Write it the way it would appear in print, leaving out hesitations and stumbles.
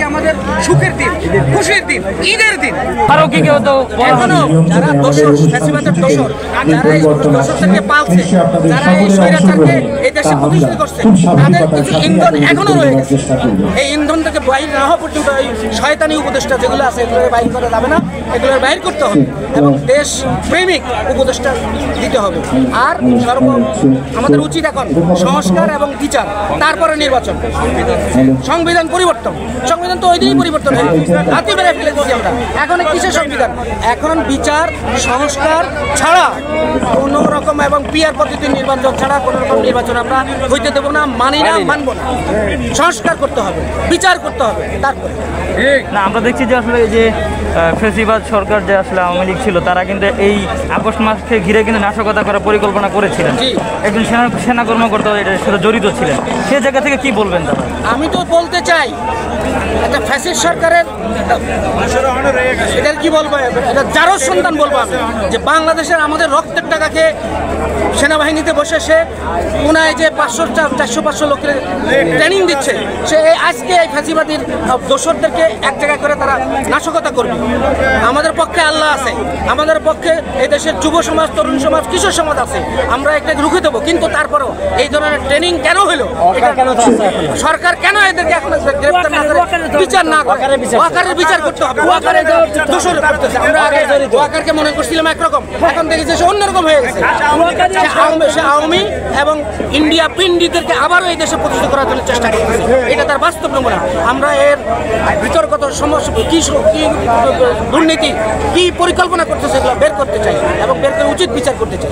আমাদের সুখের দিন, খুশির দিন, ঈদের দিন। আরো কি কেউ তো এখনো যারা দোষর, ফ্যাসিবাদের দোষর, যারা এই দোষরদেরকে পালছে, যারা এই স্বৈরাচারকে এই দেশে প্রতিষ্ঠিত করছে, তাদের কিছু ইন্ধন এখনো রয়ে গেছে। এই ইন্ধন থেকে বাইর না হওয়া পর্যন্ত এই শয়তানি উপদেষ্টা যেগুলো আছে এগুলো বাইর করা যাবে না, এগুলো বাইর করতে হবে এবং দেশ প্রেমিক উপদেষ্টা দিতে হবে। আর আমাদের উচিত এখন সংস্কার এবং বিচার, তারপরে নির্বাচন, সংবিধান পরিবর্তন। সংবিধান তো ওই দিনই পরিবর্তন হয়ে হাতে বেড়ে ফেলে দিচ্ছি আমরা। এখন কিসের সংবিধান? এখন বিচার সংস্কার ছাড়া কোনো রকম এবং পিয়ার পদ্ধতির নির্বাচন ছাড়া কোনো রকম নির্বাচন আমরা হইতে দেবো না, মানি না, মানবো না। সংস্কার করতে হবে, বিচার করতে হবে, তারপরে না। আমরা দেখছি যে আসলে এই যে ফ্যাসিবাদ সরকার যে আসলে আওয়ামী লীগ ছিল, তারা কিন্তু এই আগস্ট মাসকে ঘিরে কিন্তু নাশকতা করার পরিকল্পনা করেছিলেন। একজন সেনা কর্মকর্তা এটার সাথে জড়িত ছিলেন। সে জায়গা থেকে কি বলবেন দাদা? আমি তো বলতে চাই একটা ফ্যাসিস্ট সরকারের এটার কি বলবো, এটা যারও সন্তান বলবো আমি, যে বাংলাদেশের আমাদের রক্তের টাকাকে সেনাবাহিনীতে বসে সে পুনায় যে 400-500 লোকের ট্রেনিং দিচ্ছে, সে আজকে এই ফ্যাসিবাদীর দোসরদেরকে এক জায়গায় করে তারা নাশকতা করবে। আমাদের পক্ষে আল্লাহ আছে, আমাদের পক্ষে এই দেশের যুব সমাজ, তরুণ সমাজ, কিশোর সমাজ আছে, আমরা এটাকে রুখে দেবো। কিন্তু তারপরেও এই ধরনের ট্রেনিং কেন হলো? সরকার কেন এদেরকে এখন গ্রেফতার না করে বিচার না করে? ওয়াকারের বিচার করতে হবে। ওয়াকারের দোষর করতেছে। আমরা আগে ওয়াকারকে মনে করছিলাম একরকম, এখন দেখেছি সে অন্যরকম হয়ে গেছে। সে আওয়ামী এবং ইন্ডিয়া পিন্ডিদেরকে আবারও এই দেশে প্রতিষ্ঠিত করার জন্য চেষ্টা করতেছে। এটা তার বাস্তব নমুনা। আমরা এর বিতর্কত সমস্যা কি দুর্নীতি, কি পরিকল্পনা করতেছে, এগুলো বের করতে চাই এবং বের করে উচিত বিচার করতে চাই।